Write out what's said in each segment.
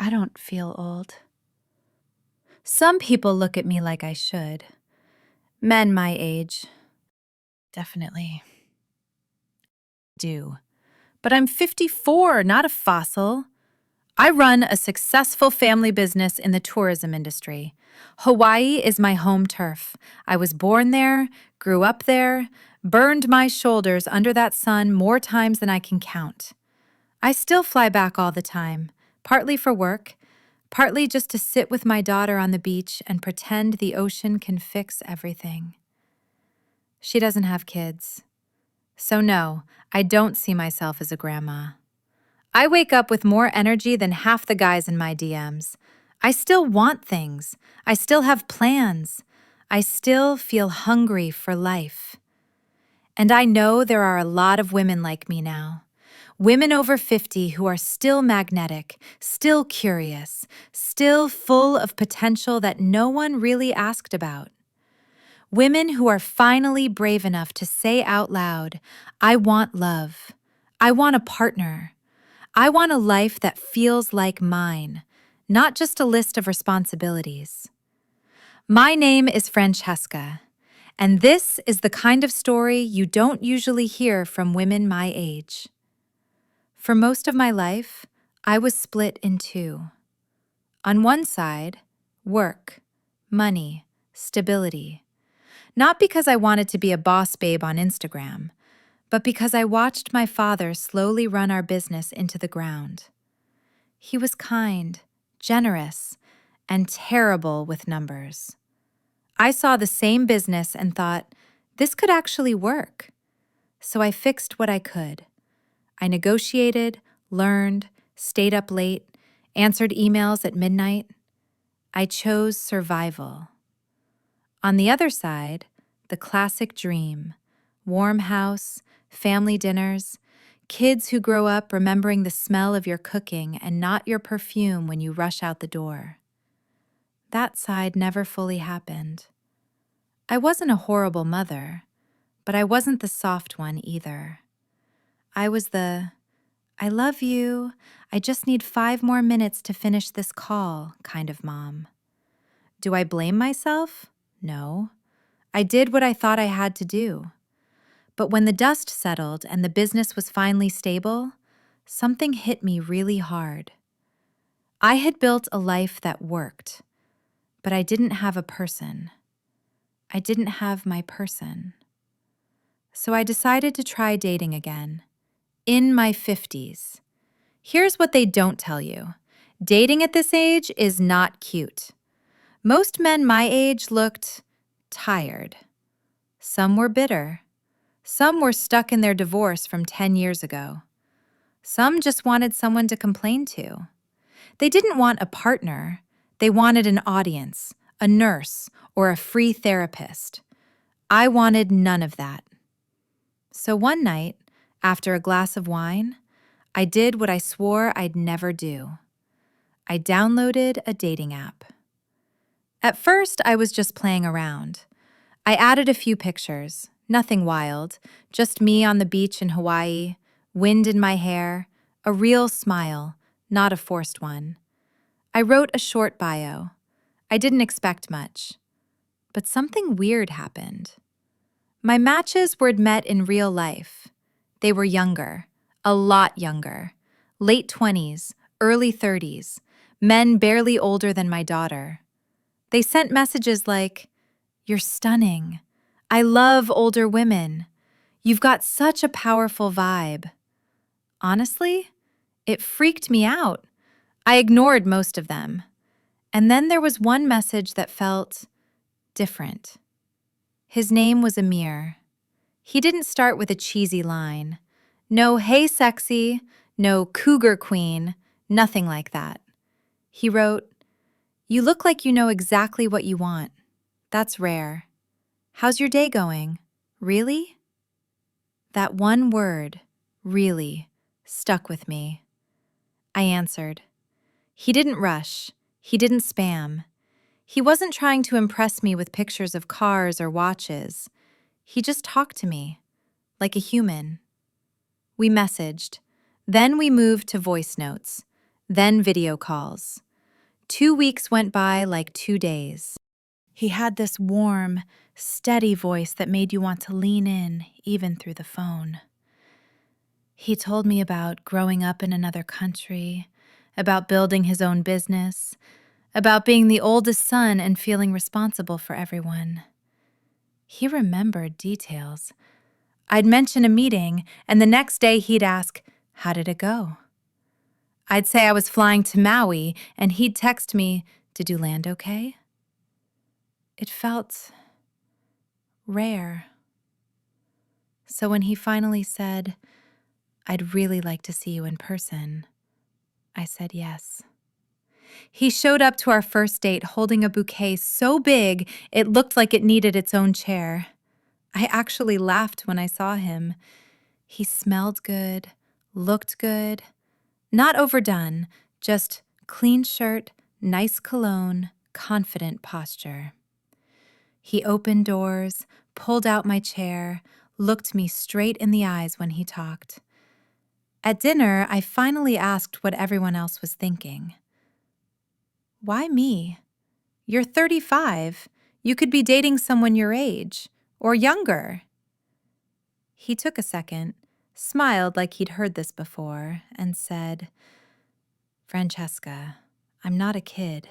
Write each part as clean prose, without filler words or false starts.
I don't feel old. Some people look at me like I should. Men my age definitely do. But I'm 54, not a fossil. I run a successful family business in the tourism industry. Hawaii is my home turf. I was born there, grew up there, burned my shoulders under that sun more times than I can count. I still fly back all the time, partly for work, partly just to sit with my daughter on the beach and pretend the ocean can fix everything. She doesn't have kids. So no, I don't see myself as a grandma. I wake up with more energy than half the guys in my DMs. I still want things. I still have plans. I still feel hungry for life. And I know there are a lot of women like me now. Women over 50 who are still magnetic, still curious, still full of potential that no one really asked about. Women who are finally brave enough to say out loud, I want love. I want a partner. I want a life that feels like mine, not just a list of responsibilities. My name is Francesca, and this is the kind of story you don't usually hear from women my age. For most of my life, I was split in two. On one side, work, money, stability. Not because I wanted to be a boss babe on Instagram, but because I watched my father slowly run our business into the ground. He was kind, generous, and terrible with numbers. I saw the same business and thought, this could actually work. So I fixed what I could. I negotiated, learned, stayed up late, answered emails at midnight. I chose survival. On the other side, the classic dream, warm house, family dinners, kids who grow up remembering the smell of your cooking and not your perfume when you rush out the door. That side never fully happened. I wasn't a horrible mother, but I wasn't the soft one either. I was the, I love you, I just need 5 more minutes to finish this call kind of mom. Do I blame myself? No. I did what I thought I had to do. But when the dust settled and the business was finally stable, something hit me really hard. I had built a life that worked, but I didn't have a person. I didn't have my person. So I decided to try dating again, in my 50s. Here's what they don't tell you. Dating at this age is not cute. Most men my age looked tired. Some were bitter. Some were stuck in their divorce from 10 years ago. Some just wanted someone to complain to. They didn't want a partner. They wanted an audience, a nurse, or a free therapist. I wanted none of that. So one night, after a glass of wine, I did what I swore I'd never do. I downloaded a dating app. At first, I was just playing around. I added a few pictures, nothing wild, just me on the beach in Hawaii, wind in my hair, a real smile, not a forced one. I wrote a short bio. I didn't expect much. But something weird happened. My matches were met in real life. They were younger, a lot younger, late 20s, early 30s, men barely older than my daughter. They sent messages like, "You're stunning. I love older women. You've got such a powerful vibe." Honestly, it freaked me out. I ignored most of them. And then there was one message that felt different. His name was Amir. He didn't start with a cheesy line. No, "Hey, sexy," no, "Cougar Queen," nothing like that. He wrote, "You look like you know exactly what you want. That's rare. How's your day going? Really?" That one word, really, stuck with me. I answered. He didn't rush. He didn't spam. He wasn't trying to impress me with pictures of cars or watches. He just talked to me, like a human. We messaged. Then we moved to voice notes. then video calls. 2 weeks went by like 2 days. He had this warm, steady voice that made you want to lean in, even through the phone. He told me about growing up in another country, about building his own business, about being the oldest son and feeling responsible for everyone. He remembered details. I'd mention a meeting, and the next day he'd ask, "How did it go?" I'd say I was flying to Maui, and he'd text me, "Did you land okay?" It felt rare. So when he finally said, "I'd really like to see you in person," I said yes. He showed up to our first date holding a bouquet so big it looked like it needed its own chair. I actually laughed when I saw him. He smelled good, looked good, not overdone, just clean shirt, nice cologne, confident posture. He opened doors, pulled out my chair, looked me straight in the eyes when he talked. At dinner, I finally asked what everyone else was thinking. "Why me? You're 35. You could be dating someone your age, or younger." He took a second, smiled like he'd heard this before, and said, "Francesca, I'm not a kid.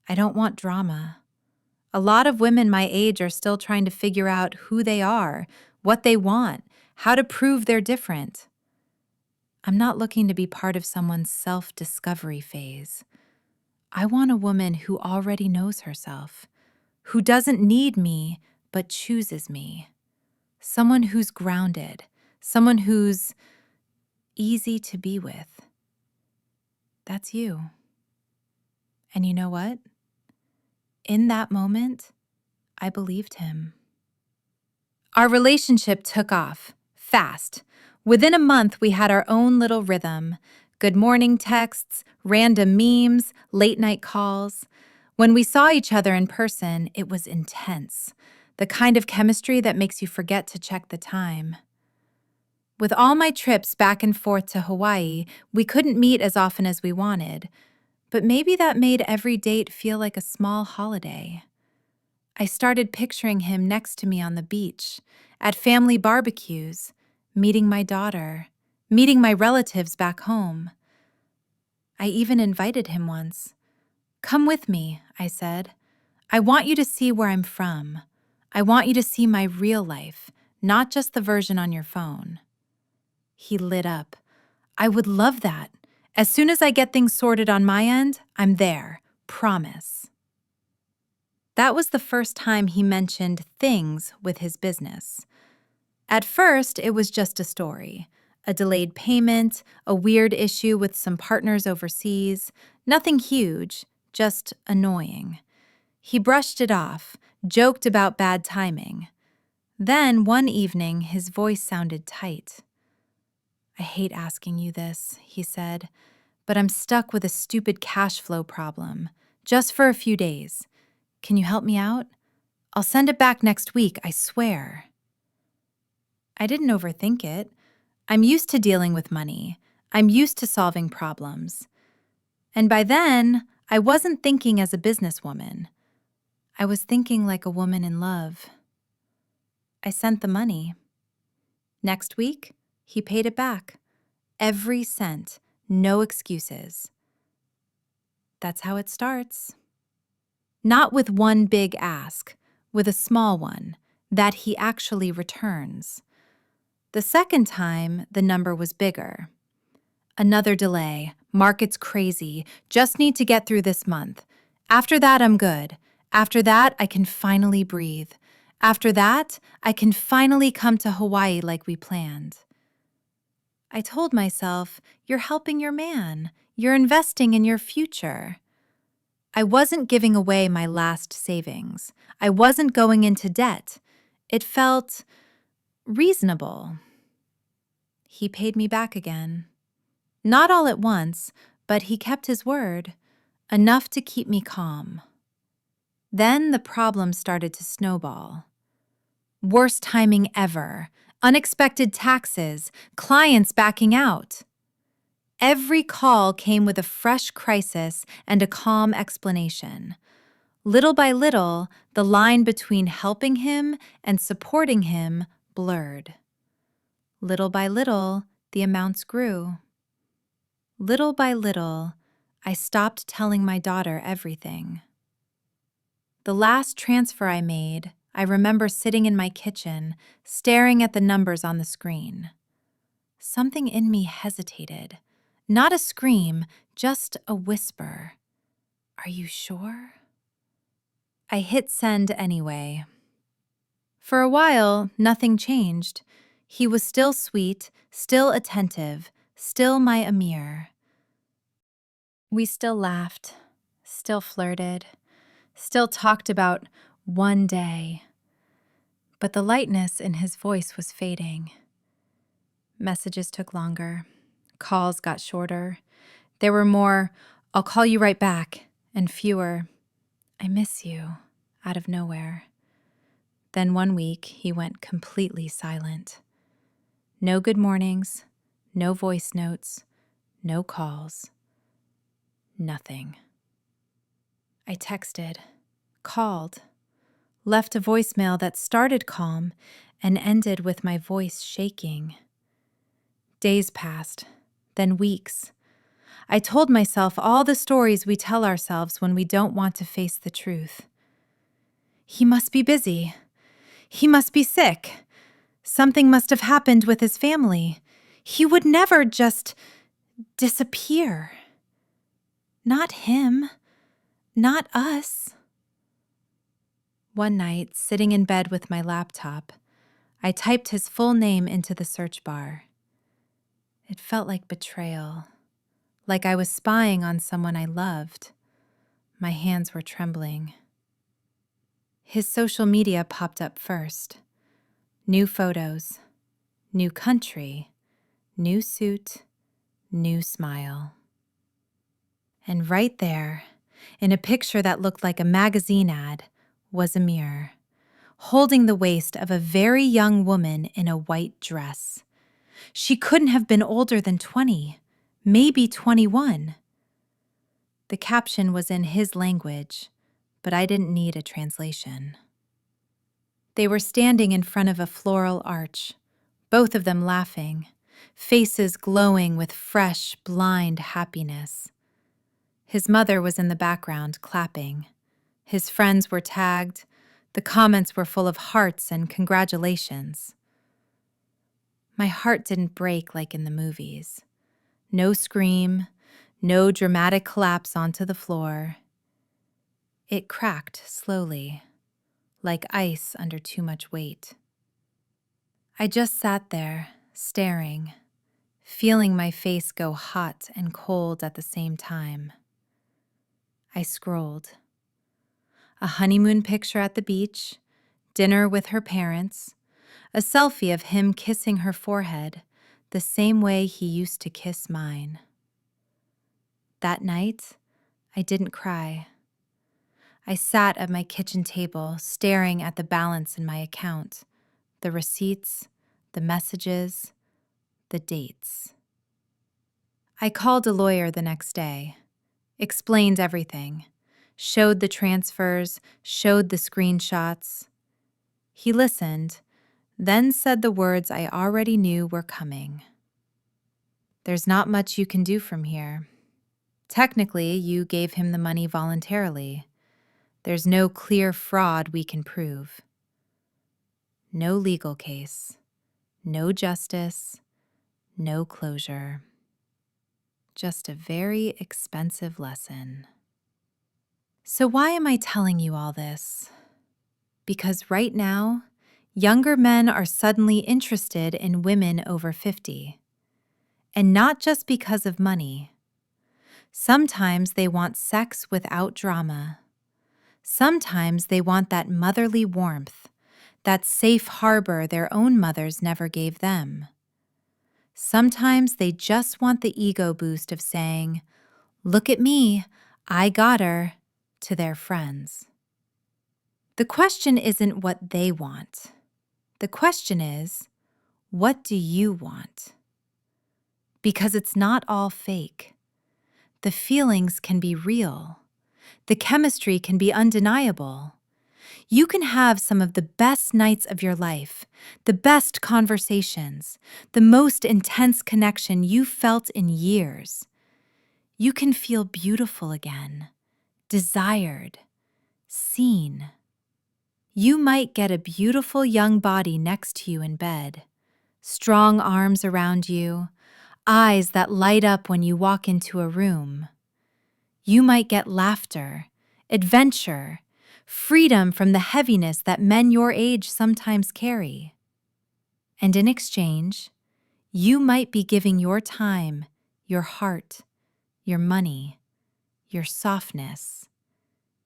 I don't want drama. A lot of women my age are still trying to figure out who they are, what they want, how to prove they're different. I'm not looking to be part of someone's self-discovery phase. I want a woman who already knows herself, who doesn't need me, but chooses me. Someone who's grounded, someone who's easy to be with." That's you. And you know what? In that moment, I believed him. Our relationship took off, fast. Within a month, we had our own little rhythm. Good morning texts, random memes, late night calls. When we saw each other in person, it was intense. The kind of chemistry that makes you forget to check the time. With all my trips back and forth to Hawaii, we couldn't meet as often as we wanted. But maybe that made every date feel like a small holiday. I started picturing him next to me on the beach, at family barbecues, meeting my daughter, meeting my relatives back home. I even invited him once. "Come with me," I said. "I want you to see where I'm from. I want you to see my real life, not just the version on your phone." He lit up. "I would love that. As soon as I get things sorted on my end, I'm there. Promise." That was the first time he mentioned things with his business. At first, it was just a story. A delayed payment, a weird issue with some partners overseas, nothing huge, just annoying. He brushed it off, joked about bad timing. Then, one evening, his voice sounded tight. "I hate asking you this," he said, "but I'm stuck with a stupid cash flow problem, just for a few days. Can you help me out? I'll send it back next week, I swear." I didn't overthink it. I'm used to dealing with money. I'm used to solving problems. And by then, I wasn't thinking as a businesswoman. I was thinking like a woman in love. I sent the money. Next week, he paid it back. Every cent, no excuses. That's how it starts. Not with one big ask, with a small one that he actually returns. The second time, the number was bigger. "Another delay. Market's crazy. Just need to get through this month. After that, I'm good. After that, I can finally breathe. After that, I can finally come to Hawaii like we planned." I told myself, "You're helping your man. You're investing in your future." I wasn't giving away my last savings. I wasn't going into debt. It felt reasonable. He paid me back again. Not all at once, but he kept his word, enough to keep me calm. Then the problem started to snowball. Worst timing ever, unexpected taxes, clients backing out. Every call came with a fresh crisis and a calm explanation. Little by little, the line between helping him and supporting him blurred. Little by little, the amounts grew. Little by little, I stopped telling my daughter everything. The last transfer I made, I remember sitting in my kitchen, staring at the numbers on the screen. Something in me hesitated. Not a scream, just a whisper. Are you sure? I hit send anyway. For a while, nothing changed. He was still sweet, still attentive, still my Amir. We still laughed, still flirted, still talked about one day. But the lightness in his voice was fading. Messages took longer. Calls got shorter. There were more, "I'll call you right back," and fewer, "I miss you," out of nowhere. Then one week, he went completely silent. No good mornings, no voice notes, no calls. Nothing. I texted, called, left a voicemail that started calm and ended with my voice shaking. Days passed, then weeks. I told myself all the stories we tell ourselves when we don't want to face the truth. He must be busy. He must be sick. Something must have happened with his family. He would never just disappear. Not him. Not us. One night, sitting in bed with my laptop, I typed his full name into the search bar. It felt like betrayal, like I was spying on someone I loved. My hands were trembling. His social media popped up first. New photos, new country, new suit, new smile. And right there, in a picture that looked like a magazine ad, was Amir, holding the waist of a very young woman in a white dress. She couldn't have been older than 20, maybe 21. The caption was in his language, but I didn't need a translation. They were standing in front of a floral arch, both of them laughing, faces glowing with fresh, blind happiness. His mother was in the background, clapping. His friends were tagged. The comments were full of hearts and congratulations. My heart didn't break like in the movies. No scream, no dramatic collapse onto the floor. It cracked slowly, like ice under too much weight. I just sat there, staring, feeling my face go hot and cold at the same time. I scrolled. A honeymoon picture at the beach, dinner with her parents, a selfie of him kissing her forehead the same way he used to kiss mine. That night, I didn't cry. I sat at my kitchen table, staring at the balance in my account, the receipts, the messages, the dates. I called a lawyer the next day, explained everything, showed the transfers, showed the screenshots. He listened, then said the words I already knew were coming. There's not much you can do from here. Technically, you gave him the money voluntarily. There's no clear fraud we can prove. No legal case, no justice, no closure. Just a very expensive lesson. So why am I telling you all this? Because right now, younger men are suddenly interested in women over 50. And not just because of money. Sometimes they want sex without drama. Sometimes they want that motherly warmth, that safe harbor their own mothers never gave them. Sometimes they just want the ego boost of saying, "Look at me, I got her," to their friends. The question isn't what they want. The question is, what do you want? because it's not all fake. The feelings can be real. The chemistry can be undeniable. You can have some of the best nights of your life, the best conversations, the most intense connection you've felt in years. You can feel beautiful again, desired, seen. You might get a beautiful young body next to you in bed, strong arms around you, eyes that light up when you walk into a room. You might get laughter, adventure, freedom from the heaviness that men your age sometimes carry. And in exchange, you might be giving your time, your heart, your money, your softness,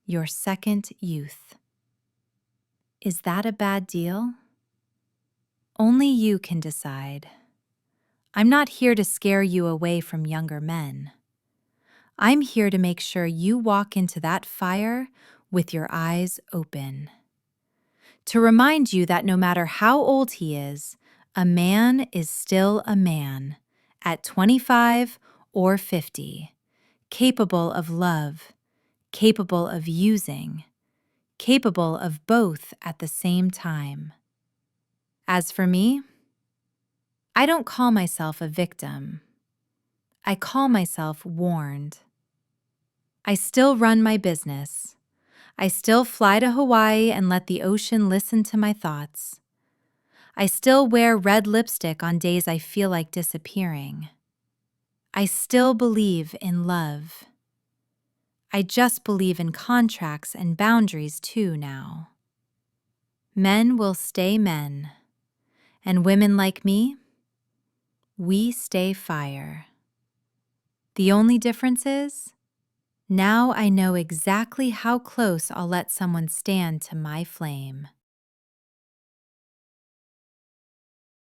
your second youth. Is that a bad deal? Only you can decide. I'm not here to scare you away from younger men. I'm here to make sure you walk into that fire with your eyes open. To remind you that no matter how old he is, a man is still a man, at 25 or 50, capable of love, capable of using, capable of both at the same time. As for me, I don't call myself a victim. I call myself warned. I still run my business. I still fly to Hawaii and let the ocean listen to my thoughts. I still wear red lipstick on days I feel like disappearing. I still believe in love. I just believe in contracts and boundaries too now. Men will stay men, and women like me, we stay fire. The only difference is, now I know exactly how close I'll let someone stand to my flame.